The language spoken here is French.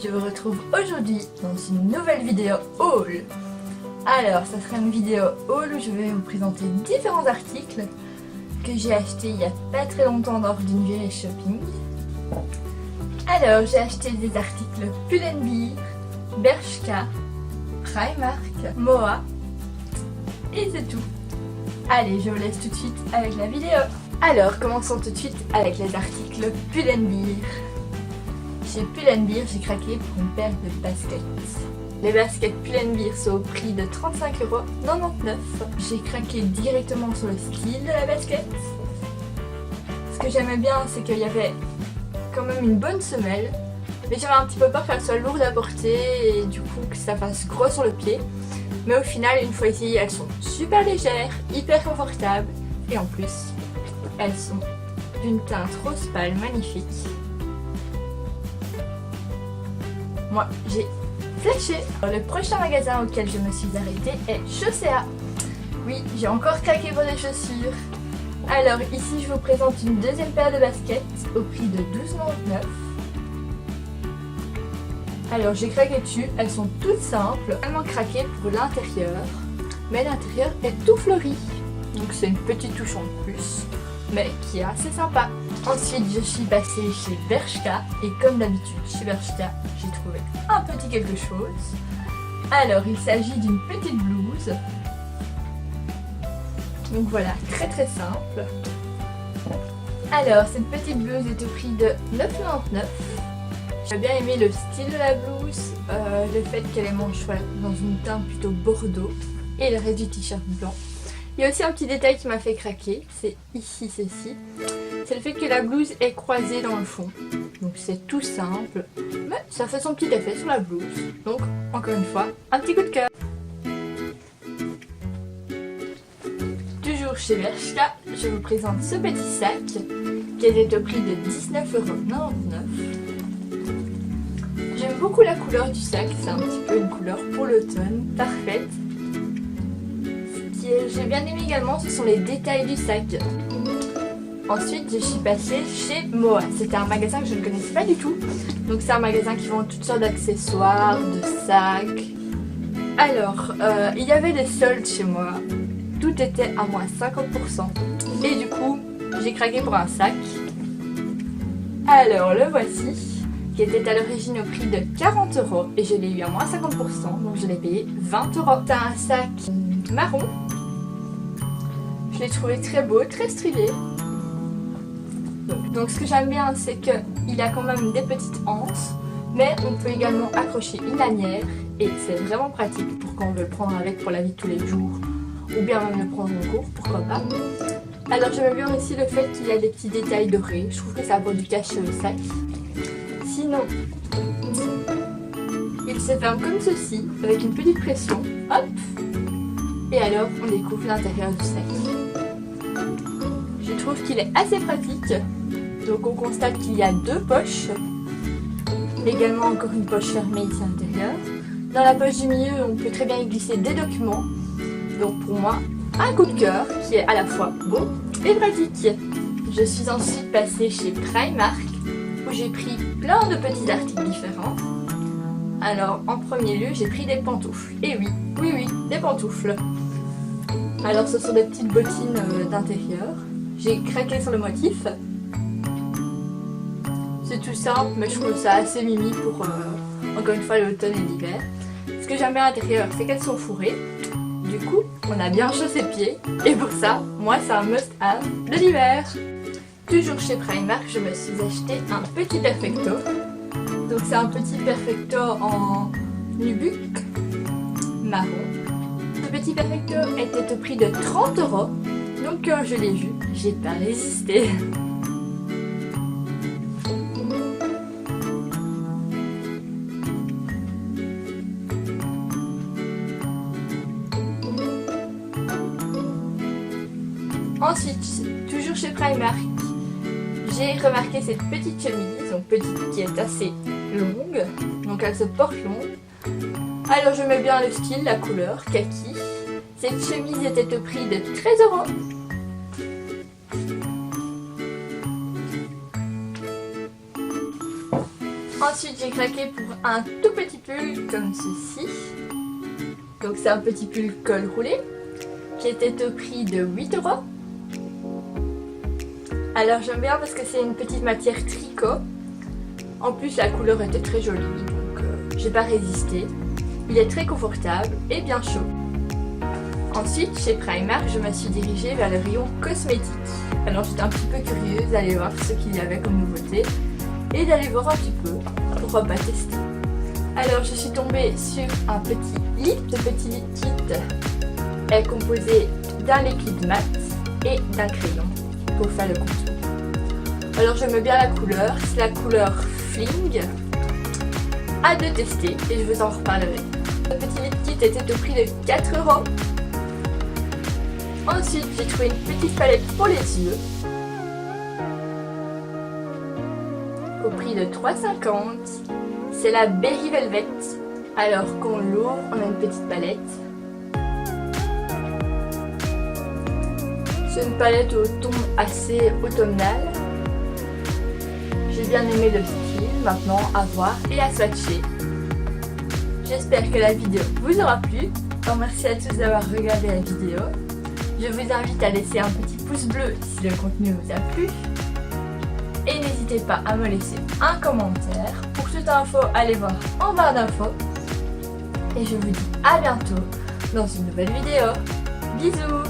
je vous retrouve aujourd'hui dans une nouvelle vidéo haul. Alors, ça sera une vidéo haul où je vais vous présenter différents articles que j'ai achetés il y a pas très longtemps lors d'une virée shopping. Alors, j'ai acheté des articles Pull&Bear, Bershka, Primark, Moa et c'est tout. Allez, je vous laisse tout de suite avec la vidéo. Alors, commençons tout de suite avec les articles Pull&Bear. Chez Pull&Bear, j'ai craqué pour une paire de baskets. Les baskets Pull&Bear sont au prix de 35,99 €. J'ai craqué directement sur le style de la basket. Ce que j'aimais bien, c'est qu'il y avait quand même une bonne semelle. Mais j'avais un petit peu peur qu'elle soit lourde à porter et du coup que ça fasse gros sur le pied. Mais au final, une fois essayées, elles sont super légères, hyper confortables. Et en plus, elles sont d'une teinte rose pâle magnifique. Moi, j'ai flashé. Le prochain magasin auquel je me suis arrêtée est Chaussea. Oui, j'ai encore craqué pour des chaussures. Alors ici, je vous présente une deuxième paire de baskets au prix de 12,99 €. Alors j'ai craqué dessus, elles sont toutes simples, tellement craqué pour l'intérieur, mais l'intérieur est tout fleuri. Donc c'est une petite touche en plus, mais qui est assez sympa. Ensuite je suis passée chez Bershka, et comme d'habitude chez Bershka, j'ai trouvé un petit quelque chose. Alors il s'agit d'une petite blouse. Donc voilà, très très simple. Alors cette petite blouse est au prix de 9,99 €. J'ai bien aimé le style de la blouse, le fait qu'elle est manche dans une teinte plutôt bordeaux et le reste du t-shirt blanc. Il y a aussi un petit détail qui m'a fait craquer, c'est ici ceci. C'est le fait que la blouse est croisée dans le fond. Donc c'est tout simple, mais ça fait son petit effet sur la blouse. Donc encore une fois, un petit coup de cœur. Toujours chez Bershka, je vous présente ce petit sac qui est au prix de 19,99 €. J'aime beaucoup la couleur du sac, c'est un petit peu une couleur pour l'automne, parfaite. Ce que j'ai bien aimé également, ce sont les détails du sac. Ensuite, je suis passée chez Moa. C'était un magasin que je ne connaissais pas du tout. Donc c'est un magasin qui vend toutes sortes d'accessoires, de sacs. Alors, il y avait des soldes chez Moa. Tout était à moins 50%. Et du coup, j'ai craqué pour un sac. Alors, le voici, qui était à l'origine au prix de 40 € et je l'ai eu à moins 50%, donc je l'ai payé 20 €. C'est un sac marron. Je l'ai trouvé très beau, très stylé. Donc ce que j'aime bien, c'est qu'il a quand même des petites anses, mais on peut également accrocher une lanière et c'est vraiment pratique pour quand on veut le prendre avec pour la vie de tous les jours ou bien même le prendre en cours, pourquoi pas. Alors j'aime bien aussi le fait qu'il y a des petits détails dorés, je trouve que ça apporte du cachet au sac. Sinon, il se ferme comme ceci, avec une petite pression, hop, et alors on découvre l'intérieur du sac. Je trouve qu'il est assez pratique, donc on constate qu'il y a deux poches, également encore une poche fermée ici à l'intérieur. Dans la poche du milieu, on peut très bien y glisser des documents, donc pour moi, un coup de cœur qui est à la fois beau et pratique. Je suis ensuite passée chez Primark, où j'ai pris plein de petits articles différents. Alors en premier lieu, j'ai pris des pantoufles. Et oui, des pantoufles. Alors ce sont des petites bottines d'intérieur. J'ai craqué sur le motif. C'est tout simple, mais je trouve ça assez mimi pour encore une fois l'automne et l'hiver. Ce que j'aime bien à l'intérieur, c'est qu'elles sont fourrées. Du coup, on a bien chaud ses pieds. Et pour ça, moi c'est un must-have de l'hiver. Toujours chez Primark, je me suis acheté un petit perfecto. Donc c'est un petit perfecto en nubuck marron. Ce petit perfecto était au prix de 30 €. Donc quand je l'ai vu, j'ai pas résisté. Ensuite, toujours chez Primark, j'ai remarqué cette petite chemise, donc petite qui est assez longue, donc elle se porte longue. Alors j'aimais bien le style, la couleur, kaki. Cette chemise était au prix de 13 €. Ensuite j'ai craqué pour un tout petit pull comme ceci. Donc c'est un petit pull col roulé qui était au prix de 8 €. Alors j'aime bien parce que c'est une petite matière tricot. En plus la couleur était très jolie, donc j'ai pas résisté. Il est très confortable et bien chaud. Ensuite chez Primark je me suis dirigée vers le rayon cosmétique. Alors j'étais un petit peu curieuse d'aller voir ce qu'il y avait comme nouveauté et d'aller voir un petit peu, pourquoi pas tester. Alors je suis tombée sur un petit lip. Ce petit lip kit est composé d'un liquide mat et d'un crayon pour faire le contour. Alors j'aime bien la couleur, c'est la couleur Fling. À de tester et je vous en reparlerai. Le petit lip kit était au prix de 4 €. Ensuite j'ai trouvé une petite palette pour les yeux au prix de 3,50 €. C'est la Berry Velvet. Alors qu'on l'ouvre, on a une petite palette. C'est une palette au ton assez automnal. J'ai bien aimé le style, maintenant à voir et à swatcher. J'espère que la vidéo vous aura plu. Alors, merci à tous d'avoir regardé la vidéo. Je vous invite à laisser un petit pouce bleu si le contenu vous a plu. Et n'hésitez pas à me laisser un commentaire. Pour toute info, allez voir en barre d'infos. Et je vous dis à bientôt dans une nouvelle vidéo. Bisous!